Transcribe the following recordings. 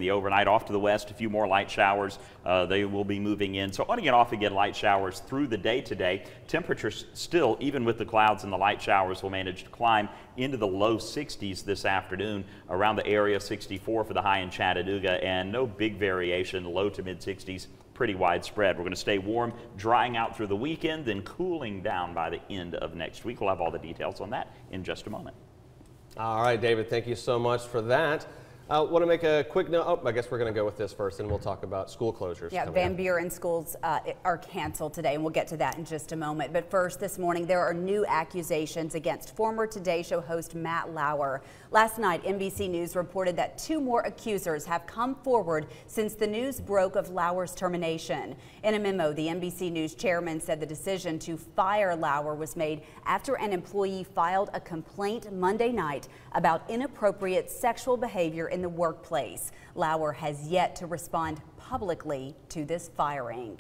The overnight off to the west, a few more light showers. They will be moving in. So on again, off again, light showers through the day today. Temperatures still, even with the clouds and the light showers, will manage to climb into the low 60s this afternoon. Around the area, 64 for the high in Chattanooga, and no big variation, low to mid 60s. Pretty widespread. We're going to stay warm, drying out through the weekend, then cooling down by the end of next week. We'll have all the details on that in just a moment. All right, David, thank you so much for that. I want to make a quick note. Oh, I guess we're going to go with this first, and we'll talk about school closures. Yeah, Van Buren schools are canceled today, and we'll get to that in just a moment. But first, this morning, there are new accusations against former Today Show host Matt Lauer. Last night, NBC News reported that 2 more accusers have come forward since the news broke of Lauer's termination. In a memo, the NBC News chairman said the decision to fire Lauer was made after an employee filed a complaint Monday night about inappropriate sexual behavior in the workplace. Lauer has yet to respond publicly to this firing.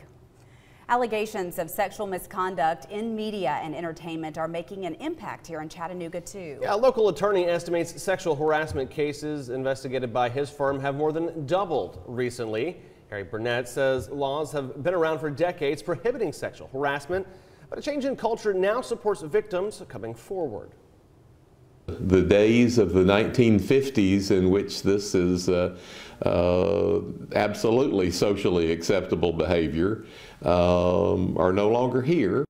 Allegations of sexual misconduct in media and entertainment are making an impact here in Chattanooga, too. Yeah, a local attorney estimates sexual harassment cases investigated by his firm have more than doubled recently. Harry Burnett says laws have been around for decades prohibiting sexual harassment, but a change in culture now supports victims coming forward. The days of the 1950s in which this is absolutely socially acceptable behavior are no longer here.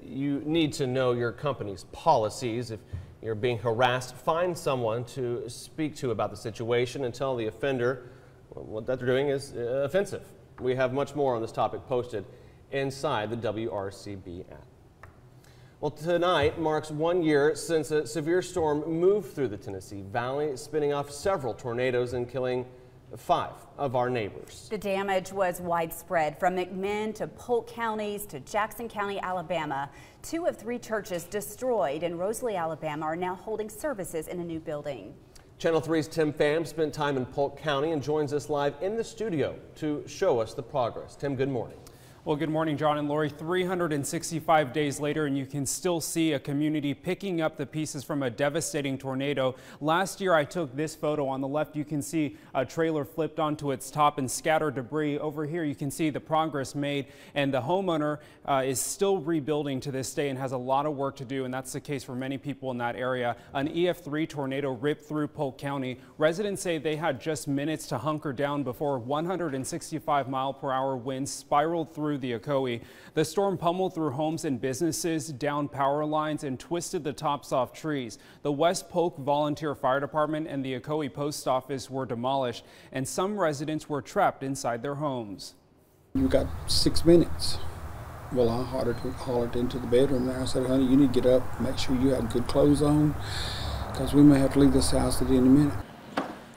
You need to know your company's policies. If you're being harassed, find someone to speak to about the situation and tell the offender what they're doing is offensive. We have much more on this topic posted inside the WRCB app. Well, tonight marks 1 year since a severe storm moved through the Tennessee Valley, spinning off several tornadoes and killing 5 of our neighbors. The damage was widespread from McMinn to Polk counties to Jackson County, Alabama. 2 of 3 churches destroyed in Rosalie, Alabama are now holding services in a new building. Channel 3's Tim Pham spent time in Polk County and joins us live in the studio to show us the progress. Tim, good morning. Well, good morning, John and Lori. 365 days later, and you can still see a community picking up the pieces from a devastating tornado. Last year, I took this photo. On the left, you can see a trailer flipped onto its top and scattered debris. Over here, you can see the progress made, and the homeowner is still rebuilding to this day and has a lot of work to do, and that's the case for many people in that area. An EF3 tornado ripped through Polk County. Residents say they had just minutes to hunker down before 165-mile-per-hour winds spiraled through the Ocoee. The storm pummeled through homes and businesses, down power lines, and twisted the tops off trees. The West Polk Volunteer Fire Department and the Ocoee Post Office were demolished, and some residents were trapped inside their homes. You got 6 minutes. Well, I hollered into the bedroom there. I said, honey, you need to get up, make sure you have good clothes on, because we may have to leave this house at any minute.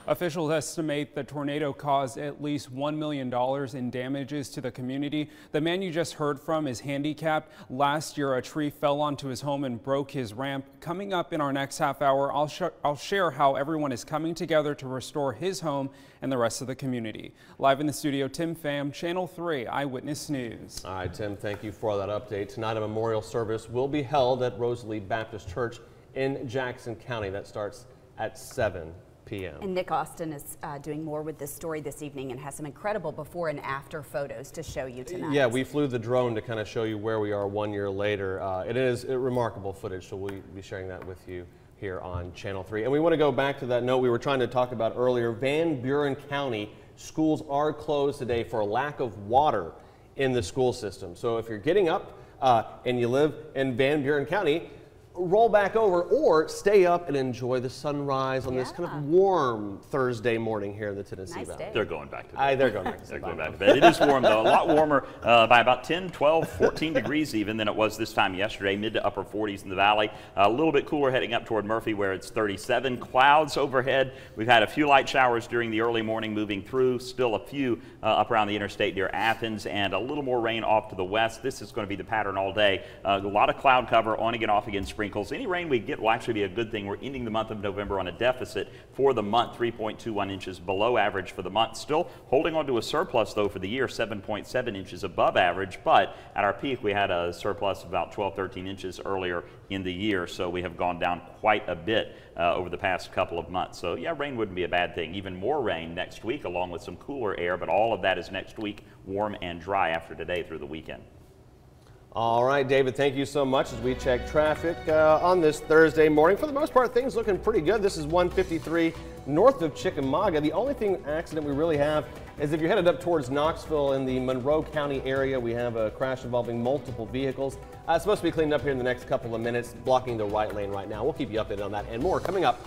Officials estimate the tornado caused at least $1 million in damages to the community. The man you just heard from is handicapped. Last year, a tree fell onto his home and broke his ramp. Coming up in our next half hour, I'll share how everyone is coming together to restore his home and the rest of the community. Live in the studio, Tim Pham, Channel 3 Eyewitness News. All right, Tim, thank you for that update. Tonight, a memorial service will be held at Rosalie Baptist Church in Jackson County. That starts at 7 p.m. And Nick Austin is doing more with this story this evening and has some incredible before and after photos to show you tonight. Yeah, we flew the drone to kind of show you where we are 1 year later. It is remarkable footage, so we'll be sharing that with you here on Channel 3. And we want to go back to that note we were trying to talk about earlier. Van Buren County schools are closed today for a lack of water in the school system. So if you're getting up and you live in Van Buren County, roll back over or stay up and enjoy the sunrise on this kind of warm Thursday morning here in the Tennessee Valley. They're going back to bed. They're going back to They're going back to bed. It is warm, though. A lot warmer by about 10, 12, 14 degrees even than it was this time yesterday. Mid to upper 40s in the valley. A little bit cooler heading up toward Murphy where it's 37. Clouds overhead. We've had a few light showers during the early morning moving through. Still a few up around the interstate near Athens and a little more rain off to the west. This is going to be the pattern all day. A lot of cloud cover on again, off again, sprinkling wrinkles. Any rain we get will actually be a good thing. We're ending the month of November on a deficit for the month, 3.21 inches below average for the month. Still holding on to a surplus, though, for the year, 7.7 inches above average. But at our peak, we had a surplus of about 12, 13 inches earlier in the year. So we have gone down quite a bit over the past couple of months. So yeah, rain wouldn't be a bad thing. Even more rain next week, along with some cooler air. But all of that is next week, warm and dry after today through the weekend. All right, David, thank you so much as we check traffic on this Thursday morning. For the most part, things looking pretty good. This is 153 north of Chickamauga. The only accident we really have is if you're headed up towards Knoxville in the Monroe County area. We have a crash involving multiple vehicles. It's supposed to be cleaned up here in the next couple of minutes, blocking the right lane right now. We'll keep you updated on that and more coming up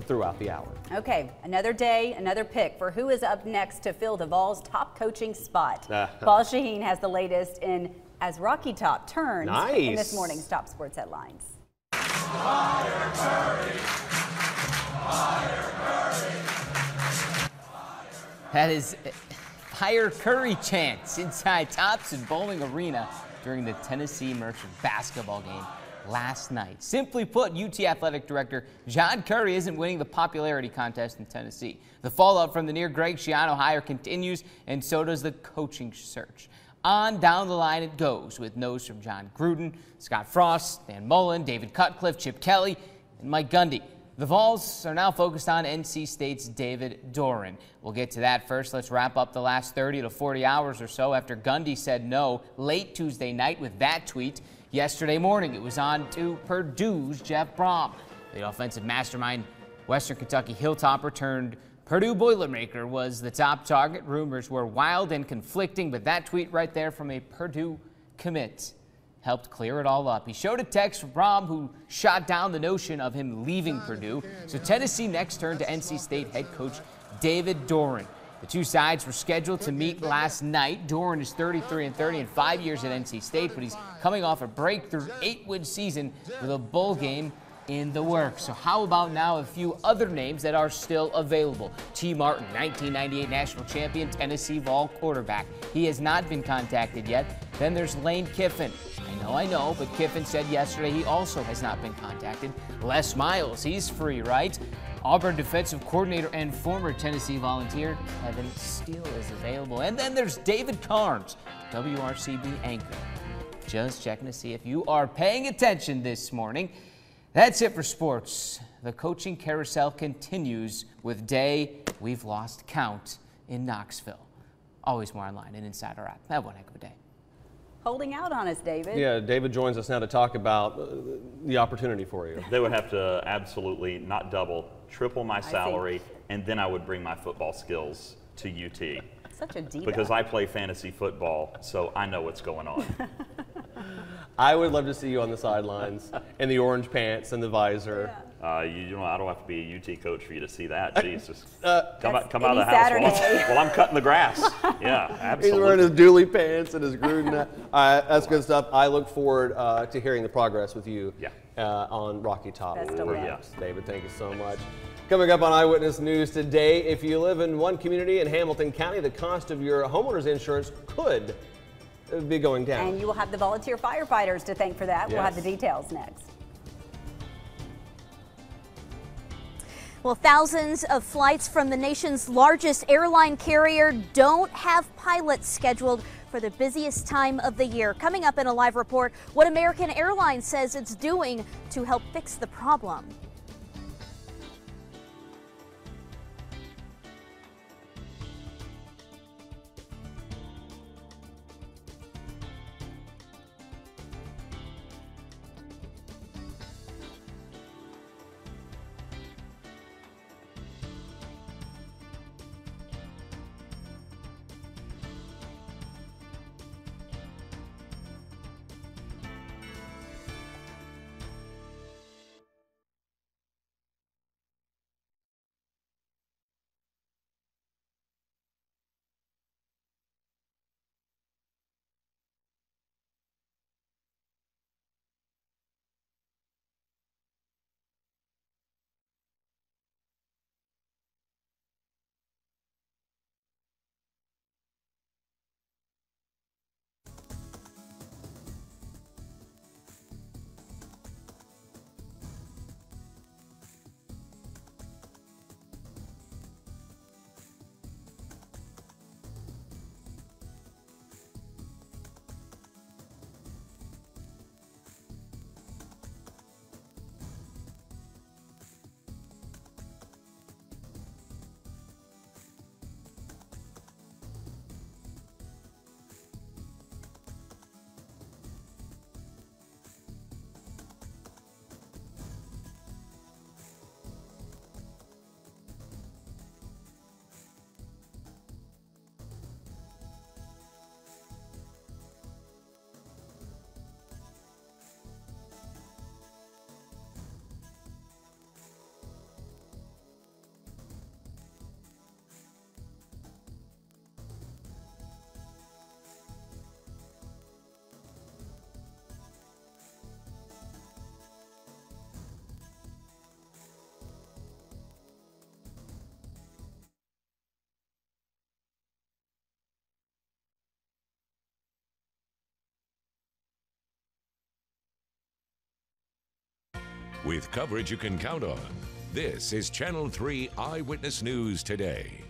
throughout the hour. Okay, another day, another pick for who is up next to fill the Vols' top coaching spot. Paul Shaheen has the latest in as Rocky Top turns in this morning's Top Sports Headlines. Fire Curry! Fire Curry! That is Fire Curry chants inside Tops and Bowling Arena during the Tennessee Merchant basketball game last night. Simply put, UT Athletic Director John Curry isn't winning the popularity contest in Tennessee. The fallout from the near Greg Schiano hire continues, and so does the coaching search. On down the line it goes, with no's from John Gruden, Scott Frost, Dan Mullen, David Cutcliffe, Chip Kelly, and Mike Gundy. The Vols are now focused on NC State's David Doran. We'll get to that first. Let's wrap up the last 30 to 40 hours or so after Gundy said no late Tuesday night with that tweet. Yesterday morning, it was on to Purdue's Jeff Brom. The offensive mastermind, Western Kentucky Hilltopper turned Purdue Boilermaker was the top target. Rumors were wild and conflicting, but that tweet right there from a Purdue commit helped clear it all up. He showed a text from Brom, who shot down the notion of him leaving Purdue. So Tennessee next turned to NC State head coach David Doran. The two sides were scheduled to meet last night. Doran is 33-30 in 5 years at NC State, but he's coming off a breakthrough 8-win season with a bowl game in the works. So how about now a few other names that are still available? T. Martin, 1998 national champion, Tennessee Vol quarterback. He has not been contacted yet. Then there's Lane Kiffin. I know, but Kiffin said yesterday he also has not been contacted. Les Miles, he's free, right? Auburn defensive coordinator and former Tennessee Volunteer Kevin Steele is available. And then there's David Carnes, WRCB anchor. Just checking to see if you are paying attention this morning. That's it for sports. The coaching carousel continues with day we've lost count in Knoxville. Always more online and inside our app. Have one heck of a day. Holding out on us, David. Yeah, David joins us now to talk about the opportunity for you. They would have to absolutely not double, triple my salary, and then I would bring my football skills to UT. Such a diva. Because I play fantasy football, so I know what's going on. I would love to see you on the sidelines in the orange pants and the visor. Yeah. You know, I don't have to be a UT coach for you to see that. Jeez, just come out of the house. Saturday. Well, I'm cutting the grass. Yeah, absolutely. He's wearing his Dooley pants and his Gruden. That's good stuff. I look forward to hearing the progress with you on Rocky Top. Best of luck. Yes, David, thank you so much. Coming up on Eyewitness News today, if you live in one community in Hamilton County, the cost of your homeowner's insurance could be going down. And you will have the volunteer firefighters to thank for that. Yes. We'll have the details next. Well, thousands of flights from the nation's largest airline carrier don't have pilots scheduled for the busiest time of the year. Coming up in a live report, what American Airlines says it's doing to help fix the problem. with coverage you can count on. This is Channel 3 Eyewitness News Today.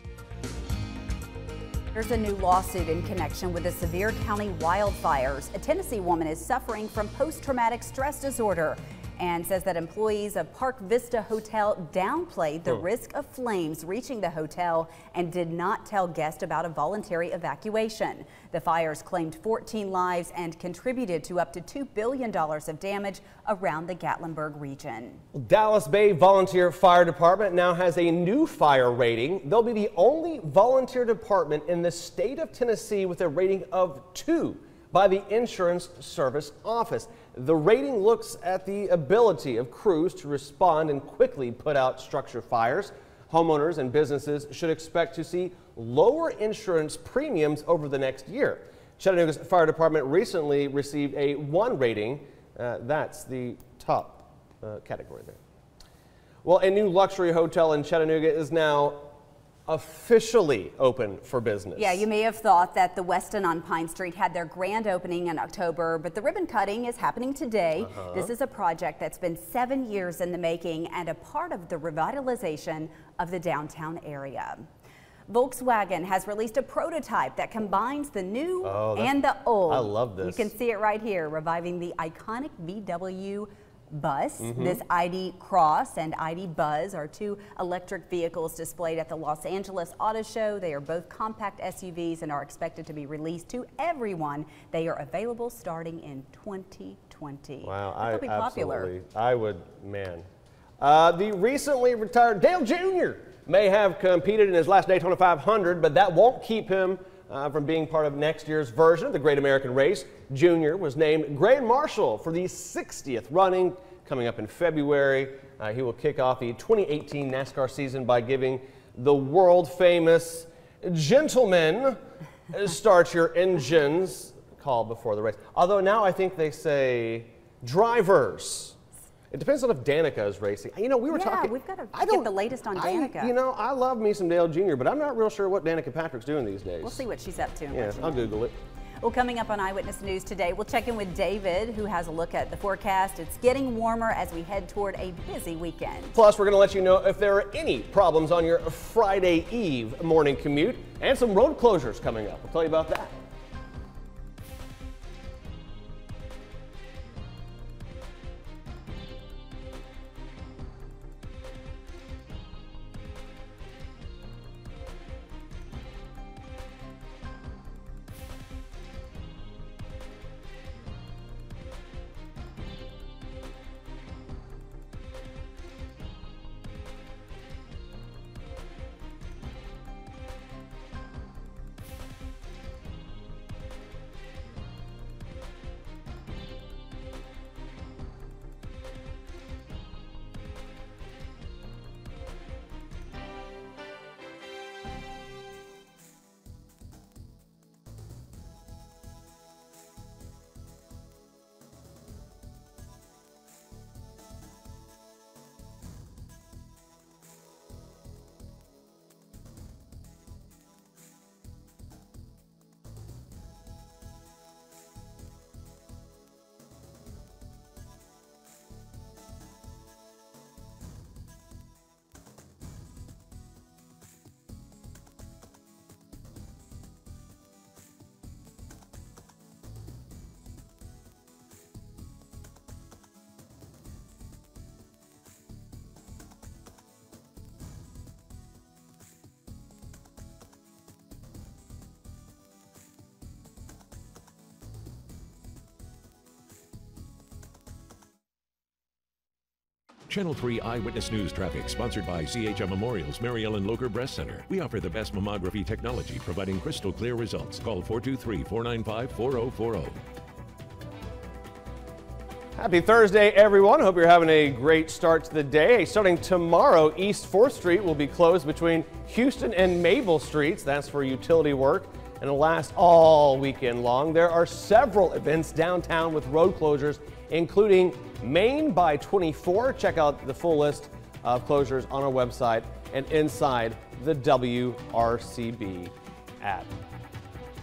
There's a new lawsuit in connection with the Sevier County wildfires. A Tennessee woman is suffering from post-traumatic stress disorder and says that employees of Park Vista Hotel downplayed the risk of flames reaching the hotel and did not tell guests about a voluntary evacuation. The fires claimed 14 lives and contributed to up to $2 billion of damage around the Gatlinburg region. Dallas Bay Volunteer Fire Department now has a new fire rating. They'll be the only volunteer department in the state of Tennessee with a rating of 2 by the Insurance Service Office. The rating looks at the ability of crews to respond and quickly put out structure fires. Homeowners and businesses should expect to see lower insurance premiums over the next year. Chattanooga's fire department recently received a 1 rating. That's the top category there. Well, a new luxury hotel in Chattanooga is now officially open for business. Yeah, you may have thought that the Westin on Pine Street had their grand opening in October, but the ribbon cutting is happening today. This is a project that's been 7 years in the making and a part of the revitalization of the downtown area. Volkswagen has released a prototype that combines the new and the old. I love this. You can see it right here, reviving the iconic VW Bus. This ID Cross and ID Buzz are 2 electric vehicles displayed at the Los Angeles Auto Show. They are both compact SUVs and are expected to be released to everyone. They are available starting in 2020. Wow, That'll be popular. I would, man. The recently retired Dale Jr. may have competed in his last Daytona 500, but that won't keep him from being part of next year's version of the Great American Race. Jr. was named Grand Marshal for the 60th running coming up in February. He will kick off the 2018 NASCAR season by giving the world famous "Gentlemen, start your engines" call before the race. Although now I think they say "drivers." It depends on if Danica is racing. You know, we were talking. We've got to get the latest on Danica. You know, I love me some Dale Jr., but I'm not real sure what Danica Patrick's doing these days. We'll see what she's up to. Yeah, I'll Google it. Well, coming up on Eyewitness News today, we'll check in with David, who has a look at the forecast. It's getting warmer as we head toward a busy weekend. Plus, we're going to let you know if there are any problems on your Friday Eve morning commute and some road closures coming up. We'll tell you about that. Channel 3 Eyewitness News Traffic, sponsored by CHM Memorial's Mary Ellen Locher Breast Center. We offer the best mammography technology, providing crystal clear results. Call 423-495-4040. Happy Thursday, everyone. Hope you're having a great start to the day. Starting tomorrow, East 4th Street will be closed between Houston and Maple Streets. That's for utility work, and it'll last all weekend long. There are several events downtown with road closures, including Main by 24. Check out the full list of closures on our website and inside the WRCB app.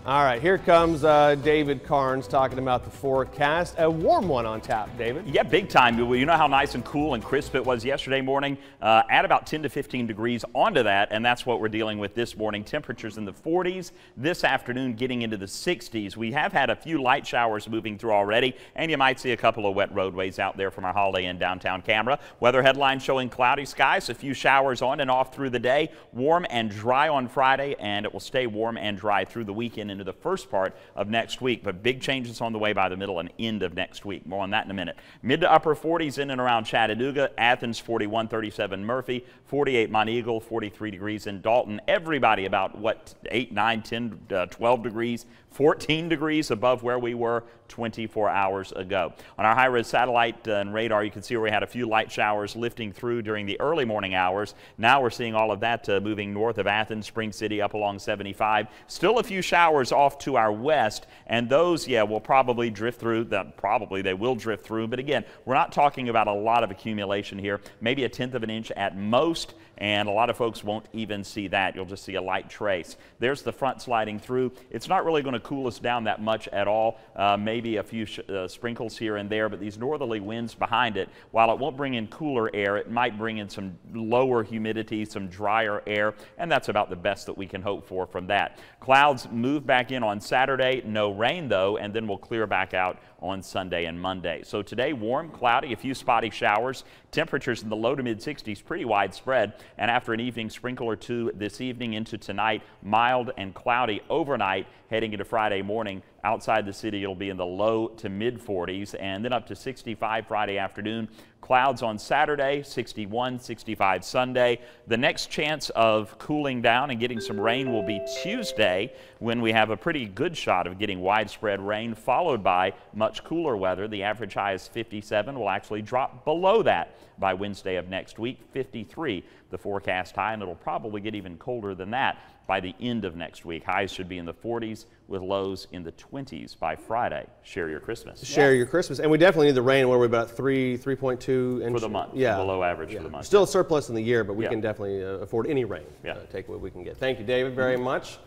All right, here comes David Carnes talking about the forecast. A warm one on tap, David. Yeah, big time. You know how nice and cool and crisp it was yesterday morning? Add about 10 to 15 degrees onto that, and that's what we're dealing with this morning. Temperatures in the 40s. This afternoon getting into the 60s. We have had a few light showers moving through already, and you might see a couple of wet roadways out there from our Holiday Inn downtown camera. Weather headline showing cloudy skies, a few showers on and off through the day. Warm and dry on Friday, and it will stay warm and dry through the weekend into the first part of next week, but big changes on the way by the middle and end of next week. More on that in a minute. Mid to upper 40s in and around Chattanooga, Athens 41, 37 Murphy, 48 Monteagle, 43 degrees in Dalton. Everybody about what, 8, 9, 10, 12 degrees, 14 degrees above where we were 24 hours ago. On our high-res satellite and radar, you can see where we had a few light showers lifting through during the early morning hours. Now we're seeing all of that moving north of Athens, Spring City, up along 75. Still a few showers off to our west, and those, yeah, will probably drift through. They will drift through, but again, we're not talking about a lot of accumulation here. Maybe 1/10 of an inch at most, and a lot of folks won't even see that. You'll just see a light trace. There's the front sliding through. It's not really going to cool us down that much at all. Maybe a few sprinkles here and there, but these northerly winds behind it, while it won't bring in cooler air, it might bring in some lower humidity, some drier air, and that's about the best that we can hope for from that. Clouds move back in on Saturday, no rain though, and then we'll clear back out on Sunday and Monday. So today, warm, cloudy, a few spotty showers, temperatures in the low to mid 60s, pretty widespread, and after an evening sprinkle or two this evening into tonight, mild and cloudy overnight, heading into Friday morning. Outside the city, it'll be in the low to mid 40s, and then up to 65 Friday afternoon. Clouds on Saturday, 61, 65 Sunday. The next chance of cooling down and getting some rain will be Tuesday, when we have a pretty good shot of getting widespread rain, followed by much cooler weather. The average high is 57. Will actually drop below that by Wednesday of next week, 53 the forecast high, and it'll probably get even colder than that by the end of next week. Highs should be in the 40s with lows in the 20s by Friday. Share your Christmas. Share your Christmas. And we definitely need the rain. Where we're about 3.2 inches. For the month. Yeah. Below average for the month. Still a surplus in the year, but we can definitely afford any rain. Take what we can get. Thank you, David, very much.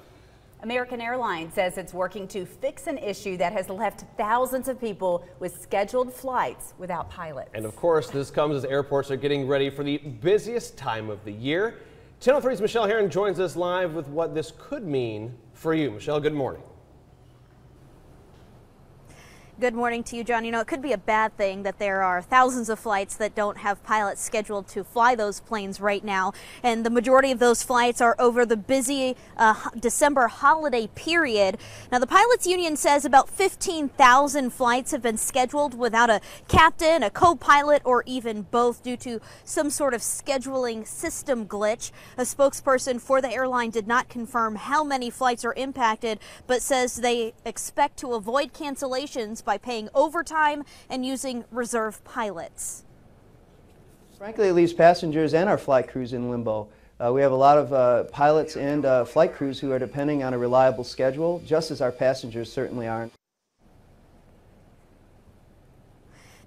American Airlines says it's working to fix an issue that has left thousands of people with scheduled flights without pilots. And of course, this comes as airports are getting ready for the busiest time of the year. Channel 3's Michelle Herron joins us live with what this could mean for you. Michelle, good morning. Good morning to you, John. You know, it could be a bad thing that there are thousands of flights that don't have pilots scheduled to fly those planes right now. And the majority of those flights are over the busy December holiday period. Now, the pilots union says about 15,000 flights have been scheduled without a captain, a co-pilot, or even both due to some sort of scheduling system glitch. A spokesperson for the airline did not confirm how many flights are impacted, but says they expect to avoid cancellations by paying overtime and using reserve pilots. Frankly, it leaves passengers and our flight crews in limbo. We have a lot of pilots and flight crews who are depending on a reliable schedule, just as our passengers certainly aren't.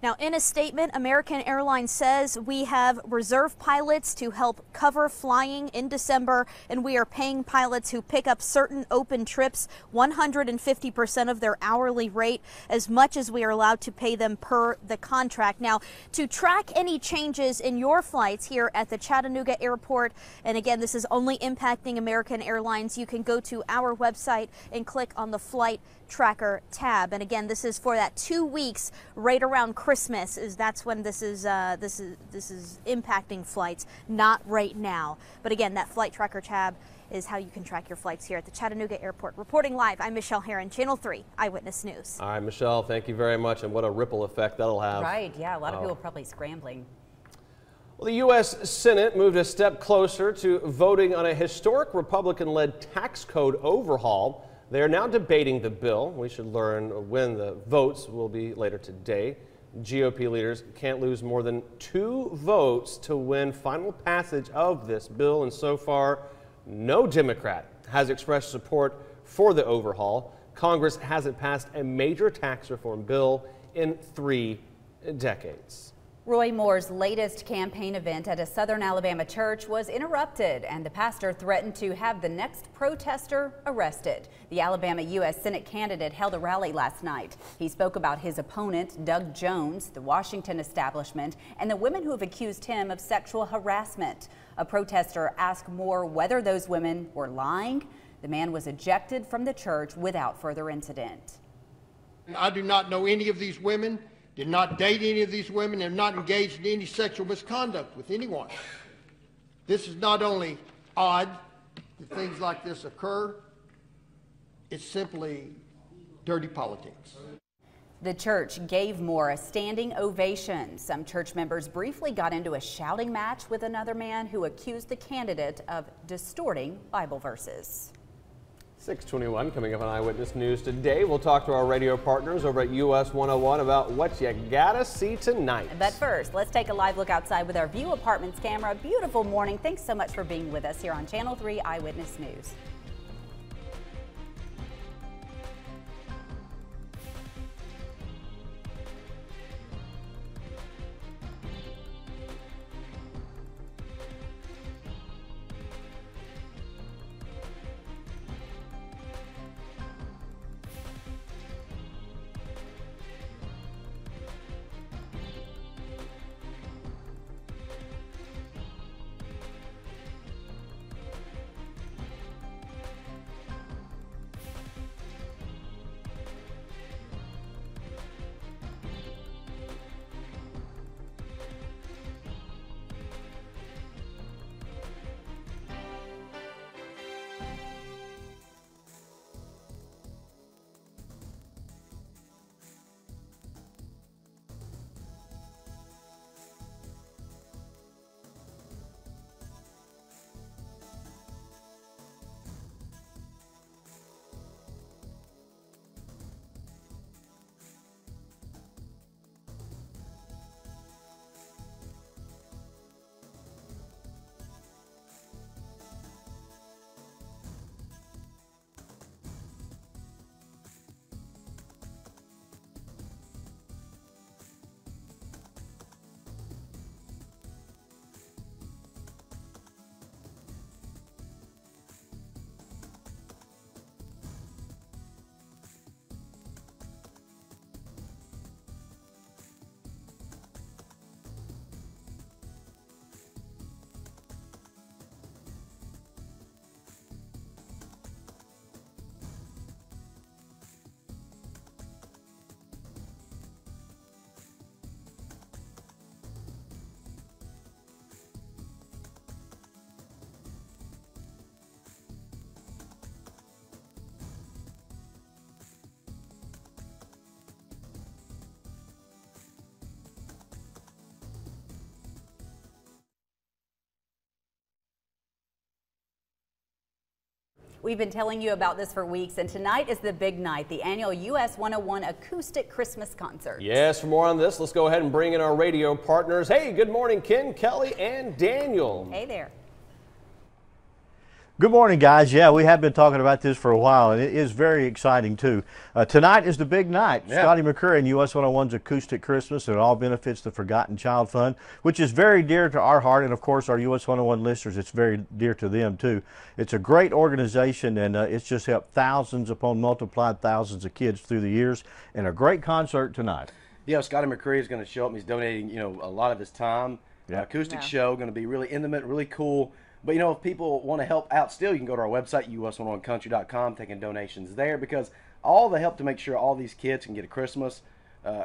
Now, in a statement, American Airlines says we have reserve pilots to help cover flying in December, and we are paying pilots who pick up certain open trips 150% of their hourly rate, as much as we are allowed to pay them per the contract. Now, to track any changes in your flights here at the Chattanooga airport, and again, this is only impacting American Airlines, you can go to our website and click on the flight tracker tab. And again, this is for that 2 weeks right around Christmas. That's when this is impacting flights, not right now. But again, that flight tracker tab is how you can track your flights here at the Chattanooga airport. Reporting live, I'm Michelle Herron, Channel 3 Eyewitness News. All right, Michelle, thank you very much, and what a ripple effect that'll have. Right, yeah, a lot of people probably scrambling. Well, the U.S. Senate moved a step closer to voting on a historic Republican-led tax code overhaul. They are now debating the bill. We should learn when the votes will be later today. GOP leaders can't lose more than 2 votes to win final passage of this bill, and so far, no Democrat has expressed support for the overhaul. Congress hasn't passed a major tax reform bill in 3 decades. Roy Moore's latest campaign event at a Southern Alabama church was interrupted, and the pastor threatened to have the next protester arrested. The Alabama U.S. Senate candidate held a rally last night. He spoke about his opponent, Doug Jones, the Washington establishment, and the women who have accused him of sexual harassment. A protester asked Moore whether those women were lying. The man was ejected from the church without further incident. I do not know any of these women. Did not date any of these women, and not engaged in any sexual misconduct with anyone. This is not only odd that things like this occur, it's simply dirty politics. The church gave Moore a standing ovation. Some church members briefly got into a shouting match with another man who accused the candidate of distorting Bible verses. 6:21 coming up on Eyewitness News today. We'll talk to our radio partners over at US 101 about what you gotta see tonight. But first, let's take a live look outside with our View Apartments camera. Beautiful morning. Thanks so much for being with us here on Channel 3 Eyewitness News. We've been telling you about this for weeks, and tonight is the big night, the annual US 101 Acoustic Christmas Concert. Yes, for more on this, let's go ahead and bring in our radio partners. Hey, good morning, Ken, Kelly, and Daniel. Hey there. Good morning, guys. Yeah, we have been talking about this for a while, and it is very exciting, too. Tonight is the big night. Yeah. Scotty McCurry and US 101's Acoustic Christmas, and it all benefits the Forgotten Child Fund, which is very dear to our heart, and, of course, our US 101 listeners, it's very dear to them, too. It's a great organization, and it's just helped thousands upon multiplied thousands of kids through the years, and a great concert tonight. Yeah, Scotty McCurry is going to show up. He's donating, a lot of his time. Yeah. Acoustic show, going to be really intimate, really cool. But, if people want to help out still, you can go to our website, us101country.com, taking donations there, because all the help to make sure all these kids can get a Christmas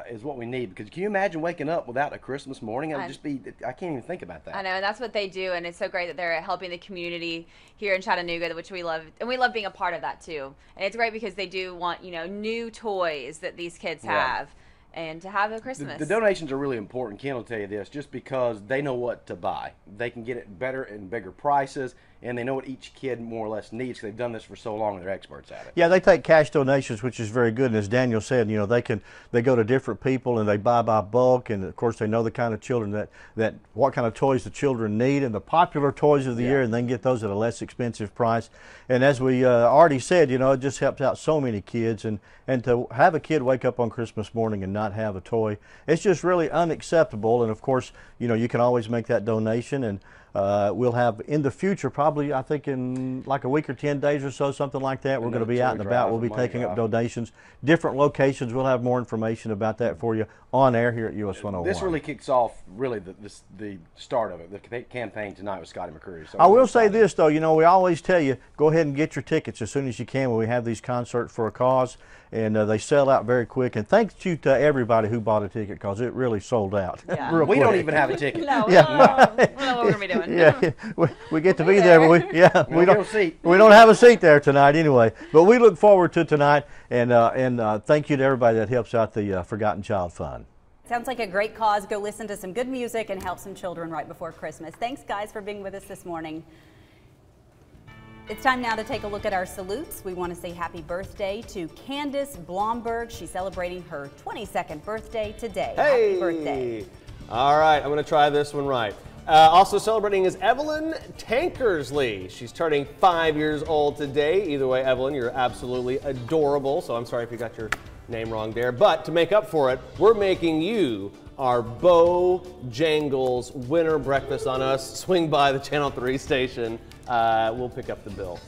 is what we need. Because can you imagine waking up without a Christmas morning? It would just be, I can't even think about that. I know, and that's what they do, and it's so great that they're helping the community here in Chattanooga, which we love, and we love being a part of that too. And it's great because they do want, new toys that these kids have. And to have a Christmas. The donations are really important. Ken will tell you this, just because they know what to buy. They can get it better and bigger prices. and they know what each kid more or less needs because they've done this for so long and they're experts at it. Yeah, they take cash donations, which is very good. And as Daniel said, you know, they go to different people and they buy by bulk, and of course they know the kind of children that what kind of toys the children need and the popular toys of the year, and they can get those at a less expensive price. And as we already said, you know, it just helps out so many kids, and to have a kid wake up on Christmas morning and not have a toy, it's just really unacceptable. And of course, you know, you can always make that donation, and we'll have in the future, probably I think in like a week or 10 days or so, something like that, we're going to be out and about. We'll be taking up donations, different locations. We'll have more information about that for you on air here at US 101. This really kicks off really the start of it, the campaign tonight with Scotty McCreery. So I will say this though, you know, we always tell you, go ahead and get your tickets as soon as you can when we have these concerts for a cause, and they sell out very quick. And thank you to everybody who bought a ticket, because it really sold out. Yeah. real we quick. don't even have a ticket. No, Yeah. we don't know what we're going to be doing. Yeah, we get to be there, but we don't don't have a seat there tonight anyway. But we look forward to tonight, and thank you to everybody that helps out the Forgotten Child Fund. Sounds like a great cause. Go listen to some good music and help some children right before Christmas. Thanks, guys, for being with us this morning. It's time now to take a look at our salutes. We want to say happy birthday to Candace Blomberg. She's celebrating her 22nd birthday today. Hey! Happy birthday. All right, I'm going to try this one right. Also celebrating is Evelyn Tankersley. She's turning 5 years old today. Either way, Evelyn, you're absolutely adorable. So I'm sorry if you got your name wrong there. But to make up for it, we're making you our Bojangles winter breakfast on us. Swing by the Channel 3 station. We'll pick up the bill.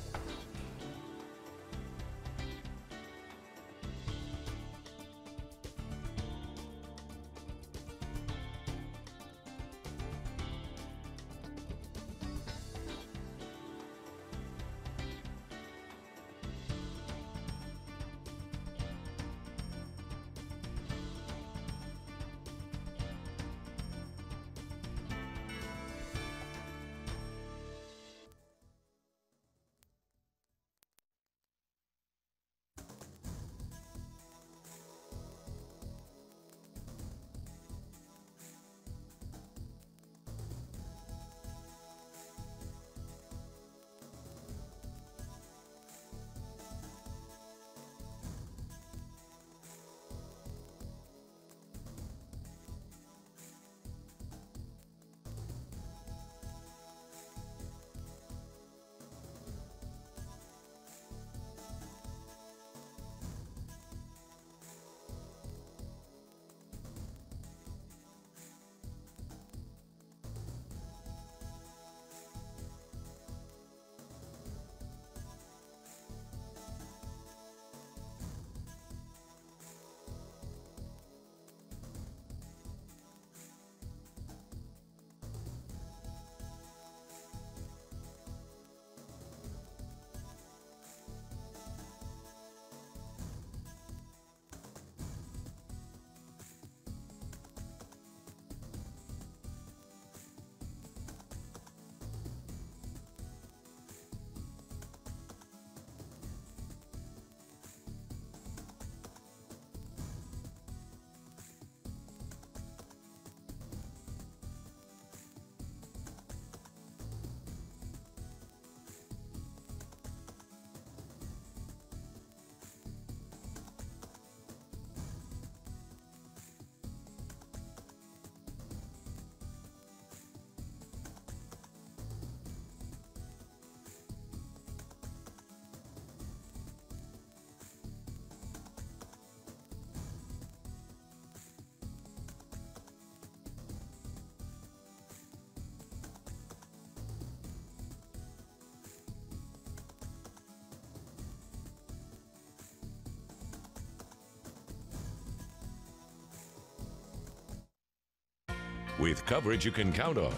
With coverage you can count on,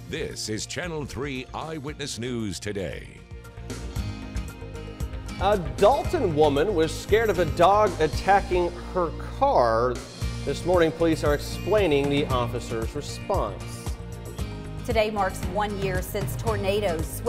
this is Channel 3 Eyewitness News Today. A Dalton woman was scared of a dog attacking her car. This morning, police are explaining the officer's response. Today marks 1 year since tornadoes swept